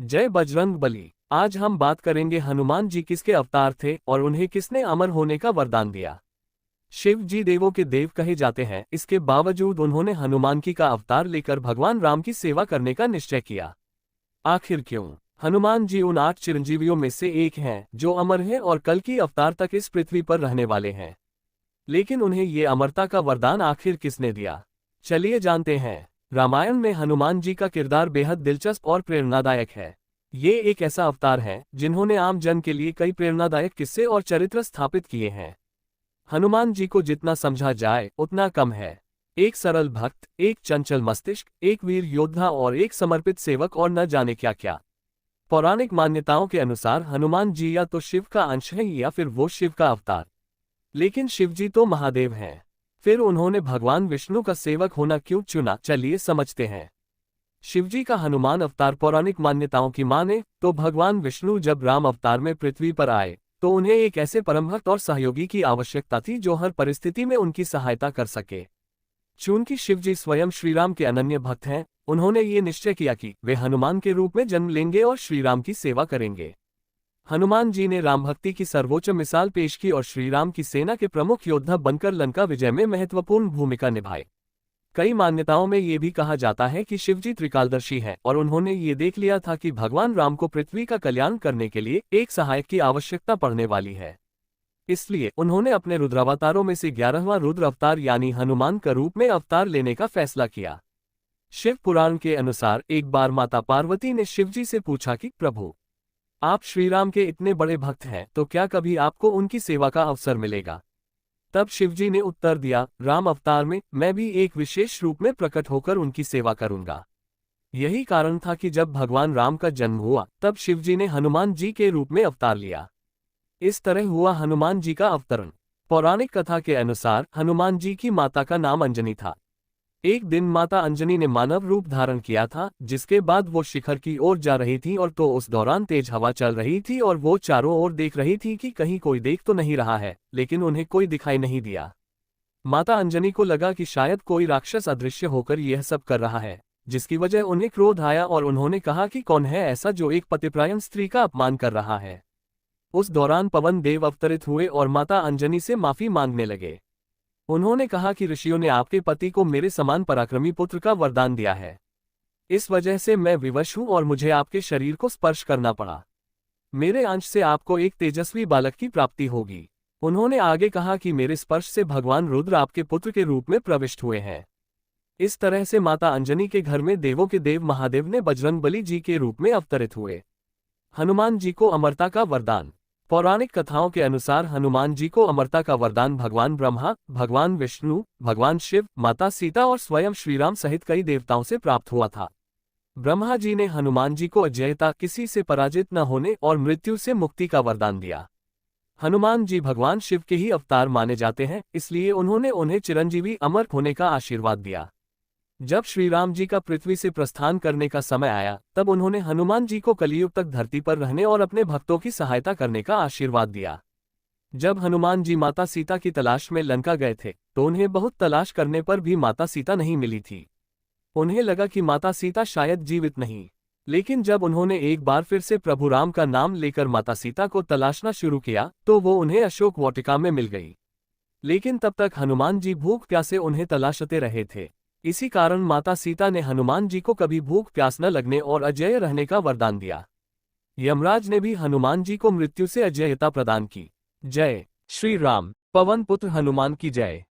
जय बजरंग बली। आज हम बात करेंगे हनुमान जी किसके अवतार थे और उन्हें किसने अमर होने का वरदान दिया। शिव जी देवों के देव कहे जाते हैं, इसके बावजूद उन्होंने हनुमान की का अवतार लेकर भगवान राम की सेवा करने का निश्चय किया। आखिर क्यों? हनुमान जी उन 8 चिरंजीवियों में से एक हैं जो अमर हैं और कल की अवतार तक इस पृथ्वी पर रहने वाले हैं। लेकिन उन्हें ये अमरता का वरदान आखिर किसने दिया? चलिए जानते हैं। रामायण में हनुमान जी का किरदार बेहद दिलचस्प और प्रेरणादायक है। ये एक ऐसा अवतार है जिन्होंने आम जन के लिए कई प्रेरणादायक किस्से और चरित्र स्थापित किए हैं। हनुमान जी को जितना समझा जाए उतना कम है। एक सरल भक्त, एक चंचल मस्तिष्क, एक वीर योद्धा और एक समर्पित सेवक और न जाने क्या क्या। पौराणिक मान्यताओं के अनुसार हनुमान जी या तो शिव का अंश है या फिर वो शिव का अवतार। लेकिन शिव जी तो महादेव हैं। फिर उन्होंने भगवान विष्णु का सेवक होना क्यों चुना, चलिए समझते हैं। शिवजी का हनुमान अवतार पौराणिक मान्यताओं की माने तो भगवान विष्णु जब राम अवतार में पृथ्वी पर आए तो उन्हें एक ऐसे परमभक्त और सहयोगी की आवश्यकता थी जो हर परिस्थिति में उनकी सहायता कर सके। चूंकि शिवजी स्वयं श्रीराम के अनन्य भक्त हैं, उन्होंने ये निश्चय किया कि वे हनुमान के रूप में जन्म लेंगे और श्रीराम की सेवा करेंगे। हनुमान जी ने राम भक्ति की सर्वोच्च मिसाल पेश की और श्रीराम की सेना के प्रमुख योद्धा बनकर लंका विजय में महत्वपूर्ण भूमिका निभाई। कई मान्यताओं में ये भी कहा जाता है कि शिवजी त्रिकालदर्शी हैं और उन्होंने ये देख लिया था कि भगवान राम को पृथ्वी का कल्याण करने के लिए एक सहायक की आवश्यकता पड़ने वाली है। इसलिए उन्होंने अपने रुद्रावतारों में से 11वां रुद्र अवतार यानी हनुमान का रूप में अवतार लेने का फैसला किया। शिव पुराण के अनुसार एक बार माता पार्वती ने शिवजी से पूछा कि प्रभु, आप श्रीराम के इतने बड़े भक्त हैं तो क्या कभी आपको उनकी सेवा का अवसर मिलेगा? तब शिवजी ने उत्तर दिया, राम अवतार में मैं भी एक विशेष रूप में प्रकट होकर उनकी सेवा करूंगा। यही कारण था कि जब भगवान राम का जन्म हुआ तब शिवजी ने हनुमान जी के रूप में अवतार लिया। इस तरह हुआ हनुमान जी का अवतरण। पौराणिक कथा के अनुसार हनुमान जी की माता का नाम अंजनी था। एक दिन माता अंजनी ने मानव रूप धारण किया था, जिसके बाद वो शिखर की ओर जा रही थी और तो उस दौरान तेज हवा चल रही थी और वो चारों ओर देख रही थी कि कहीं कोई देख तो नहीं रहा है, लेकिन उन्हें कोई दिखाई नहीं दिया। माता अंजनी को लगा कि शायद कोई राक्षस अदृश्य होकर यह सब कर रहा है, जिसकी वजह उन्हें क्रोध आया और उन्होंने कहा कि कौन है ऐसा जो एक पतिव्रता स्त्री का अपमान कर रहा है। उस दौरान पवन देव अवतरित हुए और माता अंजनी से माफी मांगने लगे। उन्होंने कहा कि ऋषियों ने आपके पति को मेरे समान पराक्रमी पुत्र का वरदान दिया है। इस वजह से मैं विवश हूं और मुझे आपके शरीर को स्पर्श करना पड़ा। मेरे अंश से आपको एक तेजस्वी बालक की प्राप्ति होगी। उन्होंने आगे कहा कि मेरे स्पर्श से भगवान रुद्र आपके पुत्र के रूप में प्रविष्ट हुए हैं। इस तरह से माता अंजनी के घर में देवों के देव महादेव ने बजरंगबली जी के रूप में अवतरित हुए। हनुमान जी को अमरता का वरदान। पौराणिक कथाओं के अनुसार हनुमान जी को अमरता का वरदान भगवान ब्रह्मा, भगवान विष्णु, भगवान शिव, माता सीता और स्वयं श्रीराम सहित कई देवताओं से प्राप्त हुआ था। ब्रह्मा जी ने हनुमान जी को अजेयता, किसी से पराजित न होने और मृत्यु से मुक्ति का वरदान दिया। हनुमान जी भगवान शिव के ही अवतार माने जाते हैं, इसलिए उन्होंने उन्हें चिरंजीवी अमर होने का आशीर्वाद दिया। जब श्रीराम जी का पृथ्वी से प्रस्थान करने का समय आया तब उन्होंने हनुमान जी को कलियुग तक धरती पर रहने और अपने भक्तों की सहायता करने का आशीर्वाद दिया। जब हनुमान जी माता सीता की तलाश में लंका गए थे तो उन्हें बहुत तलाश करने पर भी माता सीता नहीं मिली थी। उन्हें लगा कि माता सीता शायद जीवित नहीं, लेकिन जब उन्होंने एक बार फिर से प्रभु राम का नाम लेकर माता सीता को तलाशना शुरू किया तो वो उन्हें अशोक वाटिका में मिल गई। लेकिन तब तक हनुमान जी भूख प्यासे उन्हें तलाशते रहे थे। इसी कारण माता सीता ने हनुमान जी को कभी भूख प्यास न लगने और अजेय रहने का वरदान दिया। यमराज ने भी हनुमान जी को मृत्यु से अजेयता प्रदान की। जय श्री राम। पवन पुत्र हनुमान की जय।